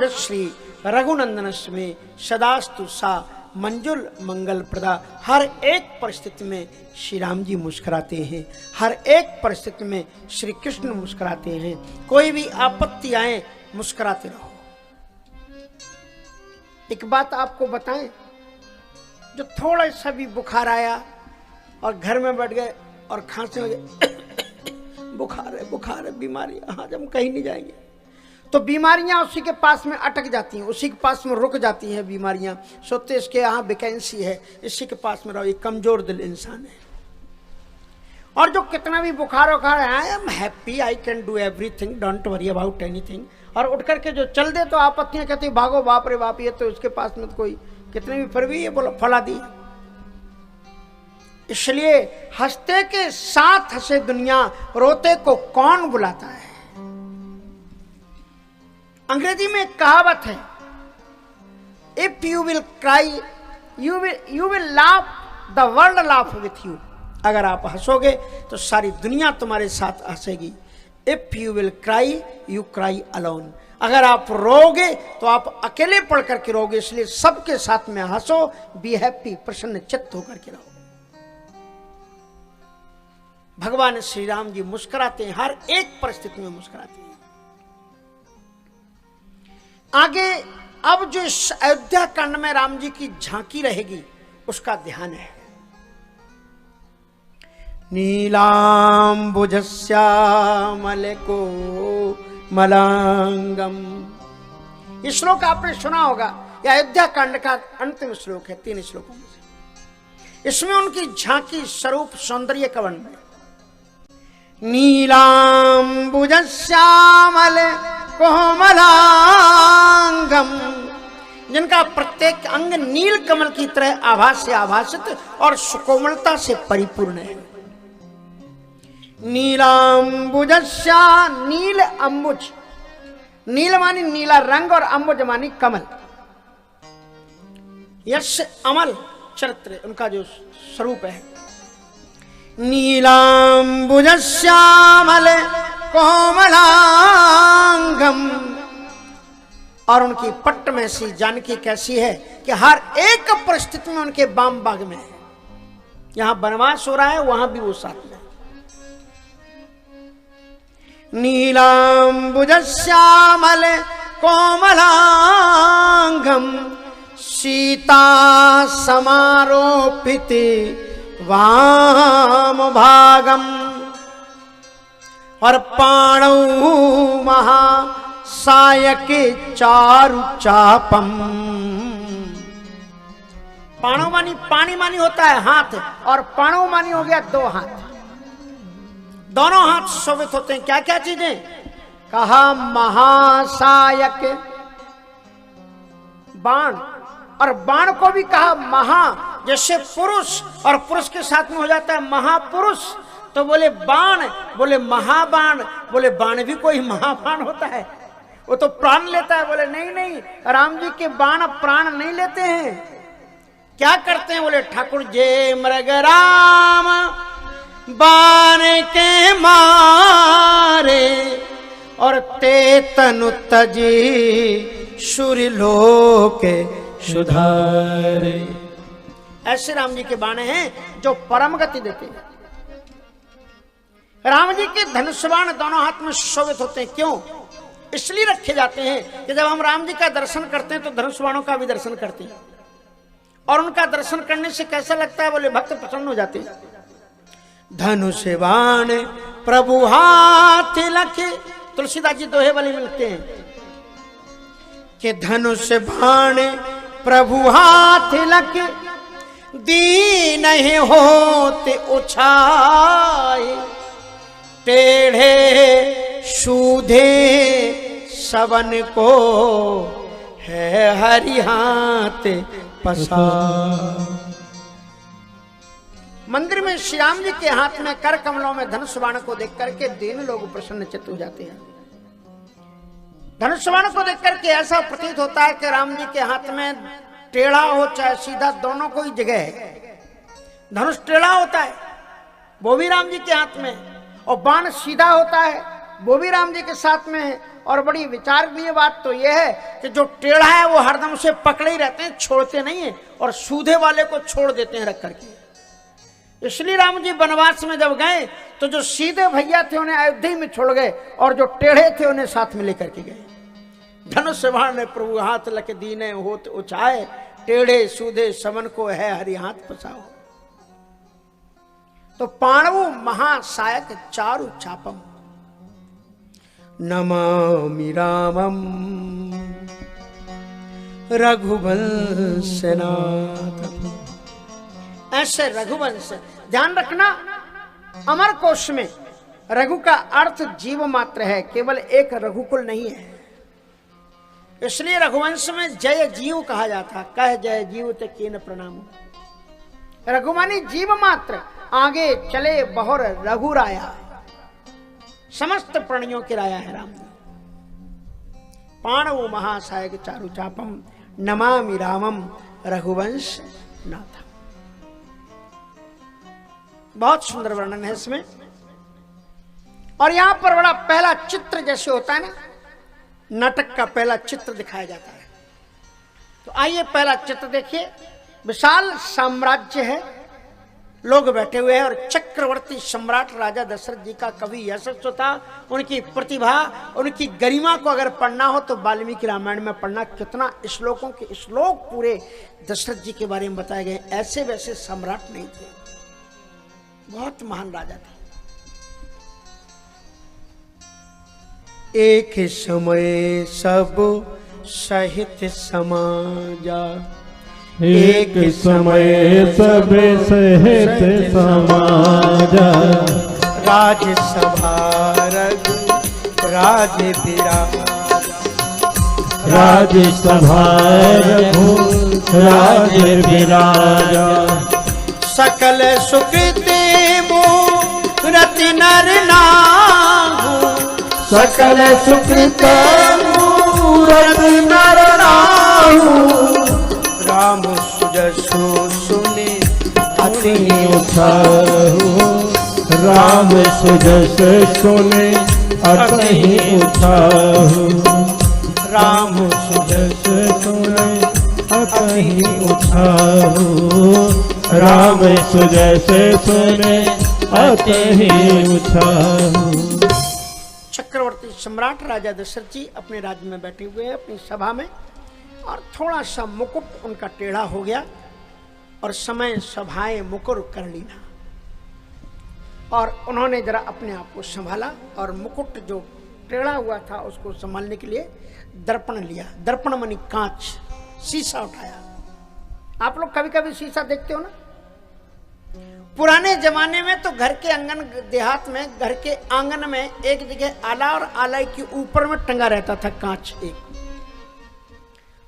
भजश्री रघुनंदनस्मे सदास्तु सा मंजुल मंगल प्रदा। हर एक परिस्थिति में श्री राम जी मुस्कुराते हैं, हर एक परिस्थिति में श्री कृष्ण मुस्कुराते हैं। कोई भी आपत्ति आए मुस्कुराते रहो। एक बात आपको बताएं, जो थोड़ा सा भी बुखार आया और घर में बैठ गए और खांसने लगे, बुखार है, बीमारी, आज हम कहीं नहीं जाएंगे, तो बीमारियां उसी के पास में अटक जाती हैं, उसी के पास में रुक जाती हैं बीमारियां। सोचते इसके यहाँ वैकेंसी है, इसी के पास में रहो। ये कमजोर दिल इंसान है। और जो कितना भी बुखार उखार है, I am happy, I can do everything, don't worry about anything, और उठ करके जो चल दे तो आपत्तियां कहती भागो, बाप रे बाप, ये तो उसके पास में तो कोई कितने भी फिर भी ये बोला फला दी। इसलिए हंसते के साथ हंसे दुनिया, रोते को कौन बुलाता है। अंग्रेजी में एक कहावत है, if you will cry you will laugh, the world laugh with you. अगर आप हंसोगे तो सारी दुनिया तुम्हारे साथ हंसेगी। If you will cry you cry alone. अगर आप रोगे तो आप अकेले पड़ करके रोगे। इसलिए सबके साथ में हंसो, बी हैप्पी, प्रसन्न चित्त होकर के रहो। भगवान श्री राम जी मुस्कुराते हैं, हर एक परिस्थिति में मुस्कुराते हैं। आगे अब जो इस अयोध्या कांड में राम जी की झांकी रहेगी उसका ध्यान है। नीलांबुजस्यामलको मलांगम। इस श्लोक आपने सुना होगा, यह अयोध्या कांड का अंतिम श्लोक है 3 श्लोकों में से। इसमें उनकी झांकी, स्वरूप, सौंदर्य का वर्णन है। नीलांबुजस्यामल कोमलांगम, जिनका प्रत्येक अंग नील कमल की तरह आभा से आभासित और सुकोमलता से परिपूर्ण है। नीलांबुजस्या, नील अंबुज, नील मानी नीला रंग और अंबुज मानी कमल। यश अमल चरित्र उनका जो स्वरूप है। नीलांबुजस्यामल कोमलांगम, और उनकी पट्ट में सी जानकी कैसी है कि हर एक परिस्थिति में उनके बाम बाग में है। यहां बनवास हो रहा है, वहां भी वो साथ में। नीलांबुजस्यामल कोमलांगम सीता समारोपित वाम भागम और पाणौ महासायके चारु चापम। पाणौ मानी पानी मानी होता है हाथ, और पाणौ मानी हो गया 2 हाथ। दोनों हाथ शोभित होते हैं। क्या क्या चीजें कहा? महासायक, बाण, और बाण को भी कहा महा, जैसे पुरुष और पुरुष के साथ में हो जाता है महापुरुष, तो बोले बाण, बोले महाबाण, बोले बाण भी कोई महाबाण होता है, वो तो प्राण लेता है। बोले नहीं नहीं, राम जी के बाण प्राण नहीं लेते हैं। क्या करते हैं? बोले ठाकुर जय मृग राम बाण के मारे और ते तनु तजी सूर्य लोक सुधारे। ऐसे राम जी के बाण हैं जो परम गति देते हैं। राम जी के धनुष बाण दोनों हाथ में शोभित होते हैं। क्यों? इसलिए रखे जाते हैं कि जब हम राम जी का दर्शन करते हैं तो धनुष बाणों का भी दर्शन करते हैं, और उनका दर्शन करने से कैसा लगता है? बोले भक्त प्रसन्न हो जाते हैं। धनुष बाण प्रभु हाथ लखे, तुलसीदास जी दोहे वाले मिलते हैं कि धनुष बाण प्रभु हाथ लखे दीन होते उछाए टेढ़े सूधे सबन को है हरि हाथ पसा। मंदिर में श्री राम जी के हाथ में कर कमलों में धनुष बाण को देख करके दीन लोग प्रसन्न चित्त हो जाते हैं। धनुष बाण को देख करके ऐसा प्रतीत होता है कि राम जी के हाथ में टेढ़ा हो चाहे सीधा, दोनों को ही जगह है। धनुष टेढ़ा होता है वो भी राम जी के हाथ में, और बाण सीधा होता है वो भी राम जी के साथ में है। और बड़ी विचारणीय बात तो यह है कि जो टेढ़ा है वो हरदम उसे पकड़े ही रहते हैं, छोड़ते नहीं है, और सूधे वाले को छोड़ देते हैं रख करके। इसलिए राम जी वनवास में जब गए तो जो सीधे भैया थे उन्हें अयोध्या में छोड़ गए, और जो टेढ़े थे उन्हें साथ में लेकर के गए। धनुष बाण ने प्रभु हाथ लख दीने होत उचाए, टेढ़े सूधे समन को है हरि हाथ पसाओ। तो पाणवु महासायक चारु चापम, नमामि रामम रघुवंश नाथ। ऐसे रघुवंश, ध्यान रखना अमर कोश में रघु का अर्थ जीव मात्र है, केवल एक रघुकुल नहीं है। इसलिए रघुवंश में जय जीव कहा जाता, कह जय जीव ते कीन प्रणाम। रघुमानी जीव मात्र, आगे चले बहुर रघुराया, समस्त प्राणियों के राया है राम जी। पाणवु महासायक चारु चापम, नमामि रामम रघुवंश नाथ। बहुत सुंदर वर्णन है इसमें। और यहां पर बड़ा पहला चित्र जैसे होता है ना, नाटक का पहला चित्र दिखाया जाता है। तो आइए पहला चित्र देखिए। विशाल साम्राज्य है, लोग बैठे हुए हैं, और चक्रवर्ती सम्राट राजा दशरथ जी का कवि यशस्व था। उनकी प्रतिभा, उनकी गरिमा को अगर पढ़ना हो तो वाल्मीकि रामायण में पढ़ना। कितना श्लोकों के श्लोक पूरे दशरथ जी के बारे में बताए गए। ऐसे वैसे सम्राट नहीं थे, बहुत महान राजा थे। एक समय सब सहित समाजा, एक समय सब सहित समाजा, राजसभा रघु राज बिराजा, राजसभा रघु राज बिराजा। सकल सुकृति मूरति नर नाहु, सकल सुकृत मूरति नर नाहु, राम सुजसु सुने अति उठाहु, राम सुजस सुने अति उठाहु, राम सुजस सुने अति उठाहु, राम सुजस सुने अति उठाहु। चक्रवर्ती सम्राट राजा दशरथ जी अपने राज्य में बैठे हुए हैं अपनी सभा में, और थोड़ा सा मुकुट उनका टेढ़ा हो गया, और समय सभाएं मुकुर कर लीना। और उन्होंने जरा अपने आप को संभाला, और मुकुट जो टेढ़ा हुआ था उसको संभालने के लिए दर्पण लिया। दर्पण मानी कांच, शीशा उठाया। आप लोग कभी कभी शीशा देखते हो ना। पुराने जमाने में तो घर के आंगन, देहात में घर के आंगन में एक जगह आला, और आला के ऊपर में टंगा रहता था कांच एक।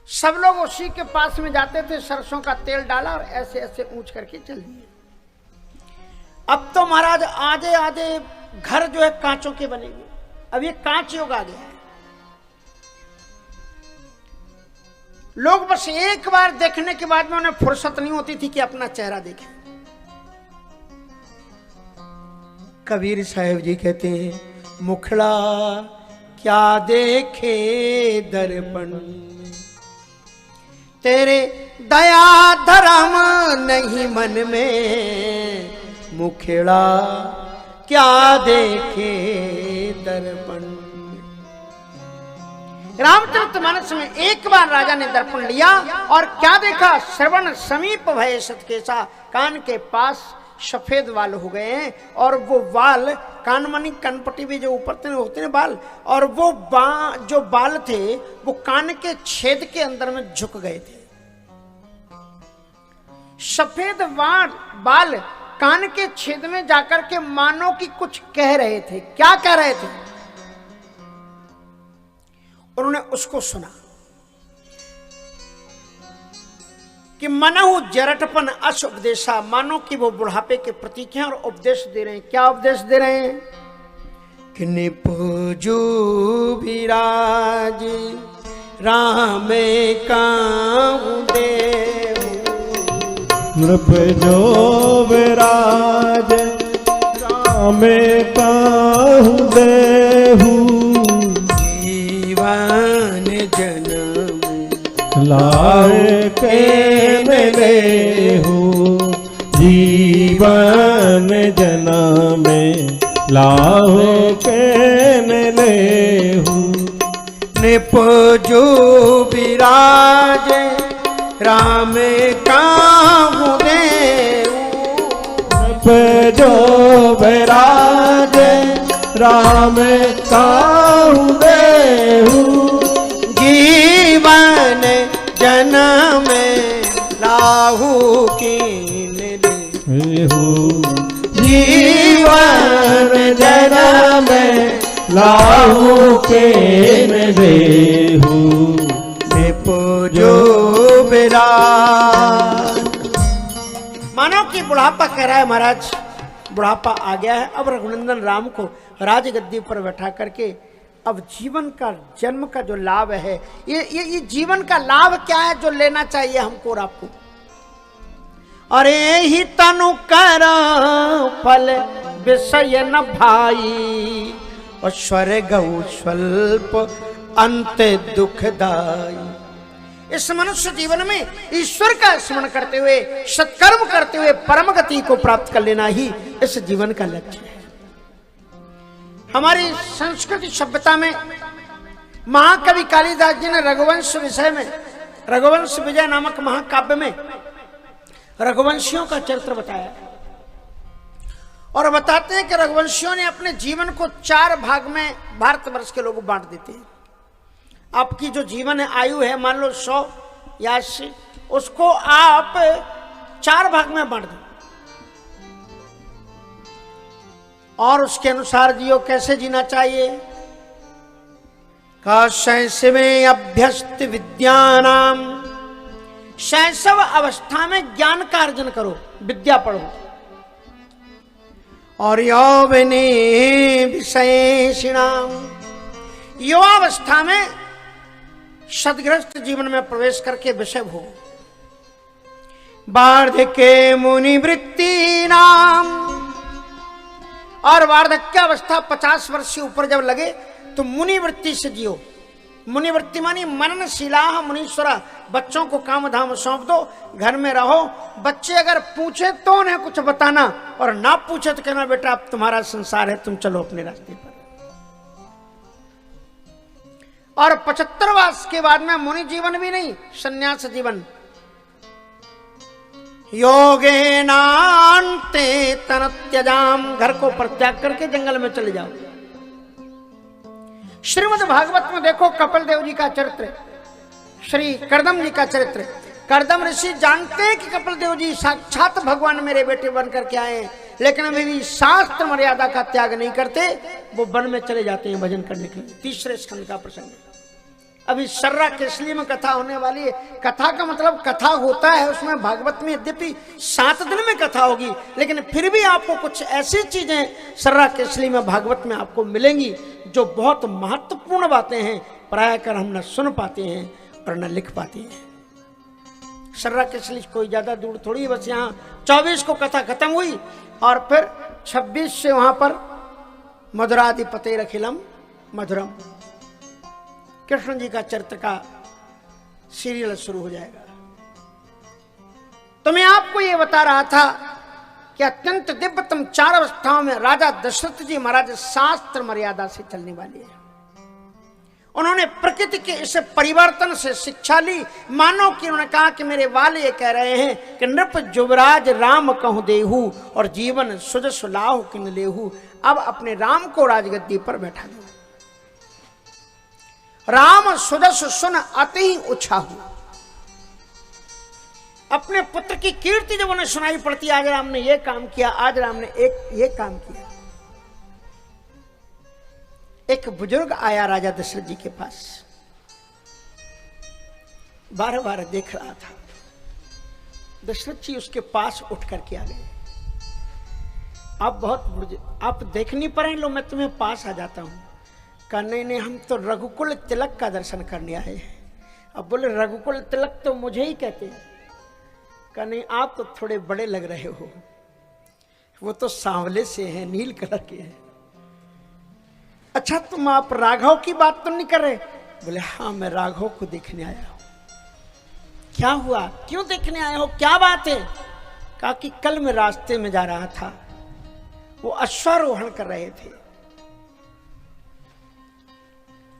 सब लोग उसी के पास में जाते थे, सरसों का तेल डाला और ऐसे ऐसे ऊंच करके चल दिए। अब तो महाराज आधे आधे घर जो है कांचों के बनेंगे। अब ये कांच युग आ गया है। लोग बस एक बार देखने के बाद में उन्हें फुर्सत नहीं होती थी कि अपना चेहरा देखें। कबीर साहब जी कहते हैं, मुखड़ा क्या देखे दर्पण, तेरे दया धर्म नहीं मन में, मुखड़ा क्या देखे दर्पण। रामचरितमानस में एक बार राजा ने दर्पण लिया और क्या देखा, श्रवण समीप भय सतकेसा, कान के पास सफेद बाल हो गए हैं, और वो बाल कानमनी कनपट्टी भी जो ऊपर होते हैं बाल, और वो जो बाल थे वो कान के छेद के अंदर में झुक गए थे। सफेद बाल कान के छेद में जाकर के मानो कि कुछ कह रहे थे। क्या कह रहे थे? उन्होंने उसको सुना कि मनहु जरटपन अस उपदेशा, मानो कि वो बुढ़ापे के प्रतीक हैं और उपदेश दे रहे हैं। क्या उपदेश दे रहे हैं? कि निपुजू विराज राम काहू देव, नृप जो विराज राम काहू देहु, लाए के मिले हो जीवन जन्म में लाओ के मिले हो निपजो विराज राम काहू जो विराज राम काहू देहु जीवन जन्म लाहू कीन हो जीवन जन्म लाहू के देहु निपजो विराज। मानो कि बुढ़ापा कह रहा है महाराज बुढ़ापा आ गया है, अब रघुनंदन राम को राजगद्दी पर बैठा करके अब जीवन का जन्म का जो लाभ है ये जीवन का लाभ क्या है जो लेना चाहिए हमको और आपको। अरे ही तनु कर फल विषय न भाई और स्वर्ग स्वल्प अंत दुखदाई। इस मनुष्य जीवन में ईश्वर का स्मरण करते हुए सत्कर्म करते हुए परम गति को प्राप्त कर लेना ही इस जीवन का लक्ष्य है। हमारी संस्कृति सभ्यता में महाकवि कालिदास जी ने रघुवंश विषय में रघुवंश विजय नामक महाकाव्य में रघुवंशियों का चरित्र बताया और बताते हैं कि रघुवंशियों ने अपने जीवन को 4 भाग में भारतवर्ष के लोग बांट देते हैं। आपकी जो जीवन है आयु है मान लो 100 या 80 उसको आप 4 भाग में बांट दो और उसके अनुसार जियो। कैसे जीना चाहिए? का शैशवे अभ्यस्त विद्यानाम, शैशव अवस्था में ज्ञान का अर्जन करो, विद्या पढ़ो। और यौवने विशेषिणाम, युवावस्था में सदग्रस्त जीवन में प्रवेश करके विषय भोग। वार्धक्य मुनि वृत्ति नाम, और वार्धक्य अवस्था 50 वर्ष से ऊपर जब लगे तो मुनि वृत्ति से जियो। मुनि वृत्ति मानी मननशीला मुनीश्वरा, बच्चों को काम धाम सौंप दो, घर में रहो। बच्चे अगर पूछे तो उन्हें कुछ बताना और ना पूछे तो कहना बेटा अब तुम्हारा संसार है, तुम चलो अपने रास्ते पर। और 75 वर्ष के बाद में मुनि जीवन भी नहीं, संन्यास जीवन। योगे नान्ते तन त्यजाम, घर को परित्याग करके जंगल में चले जाओ। श्रीमद् भागवत में देखो कपिल देव जी का चरित्र, श्री करदम जी का चरित्र। करदम ऋषि जानते हैं कि कपिल देव जी साक्षात भगवान मेरे बेटे बन करके आए हैं, लेकिन अभी भी शास्त्र मर्यादा का त्याग नहीं करते, वो वन में चले जाते हैं भजन करने के लिए। 3रे स्कंद का प्रसंग है। अभी सर्रा केसली में कथा होने वाली है। कथा का मतलब कथा होता है उसमें, भागवत में यद्यपि 7 दिन में कथा होगी, लेकिन फिर भी आपको कुछ ऐसी चीजें सर्रा केसली में भागवत में आपको मिलेंगी जो बहुत महत्वपूर्ण बातें हैं, प्राय कर हम न सुन पाते हैं और न लिख पाते हैं। सर्रा केसली कोई ज्यादा दूर थोड़ी, बस यहाँ 24 को कथा खत्म हुई और फिर 26 से वहां पर मधुराधिपते रखिलम मधुरम, कृष्ण जी का चरित्र का सीरियल शुरू हो जाएगा। तो मैं आपको यह बता रहा था कि अत्यंत दिव्यतम 4 अवस्थाओं में राजा दशरथ जी महाराज शास्त्र मर्यादा से चलने वाले हैं। उन्होंने प्रकृति के इस परिवर्तन से शिक्षा ली। मानो कि उन्होंने कहा कि मेरे वाले ये कह रहे हैं कि नृप जुबराज राम कहूं देहू और जीवन सुजस लाहु किन लेहू। अब अपने राम को राजगद्दी पर बैठा दो। राम सुदस सुन अति ही उछाहू। अपने पुत्र की कीर्ति जब उन्हें सुनाई पड़ती, आज राम ने ये काम किया, आज राम ने ये काम किया। एक बुजुर्ग आया राजा दशरथ जी के पास, बार बार देख रहा था। दशरथ जी उसके पास उठ करके आ गए। आप देख नहीं पा रहे, लो मैं तुम्हें पास आ जाता हूं। कहा नहीं, हम तो रघुकुल तिलक का दर्शन करने आए हैं। अब बोले रघुकुल तिलक तो मुझे ही कहते हैं। कहा नहीं, आप तो थोड़े बड़े लग रहे हो, वो तो सांवले से हैं, नील कलर के हैं। अच्छा, तुम आप राघव की बात तो नहीं कर रहे? बोले हाँ, मैं राघव को देखने आया हूं। क्या हुआ, क्यों देखने आए हो, क्या बात है? कहा कि कल मैं रास्ते में जा रहा था, वो अश्वारोहण कर रहे थे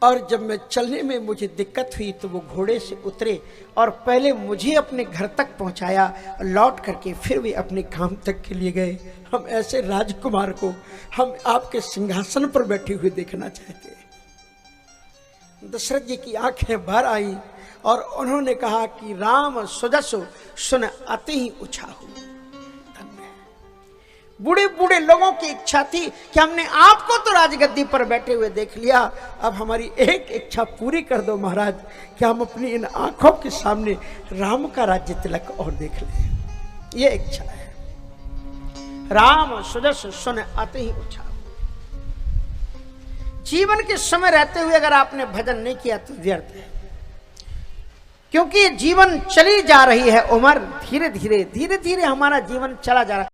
और जब मैं चलने में मुझे दिक्कत हुई तो वो घोड़े से उतरे और पहले मुझे अपने घर तक पहुंचाया, लौट करके फिर वे अपने काम तक के लिए गए। हम ऐसे राजकुमार को हम आपके सिंहासन पर बैठे हुए देखना चाहते हैं। दशरथ जी की आंखें भर आई और उन्होंने कहा कि राम सुजसो सुन अति ही उछाहू। बूढ़े बूढ़े लोगों की इच्छा थी कि हमने आपको तो राजगद्दी पर बैठे हुए देख लिया, अब हमारी एक इच्छा पूरी कर दो महाराज कि हम अपनी इन आंखों के सामने राम का राज्य तिलक और देख लें। ये इच्छा है। राम सुजस सुन अति ही उछाहू। जीवन के समय रहते हुए अगर आपने भजन नहीं किया तो व्यर्थ है, क्योंकि जीवन चली जा रही है, उम्र धीरे धीरे धीरे धीरे हमारा जीवन चला जा रहा है।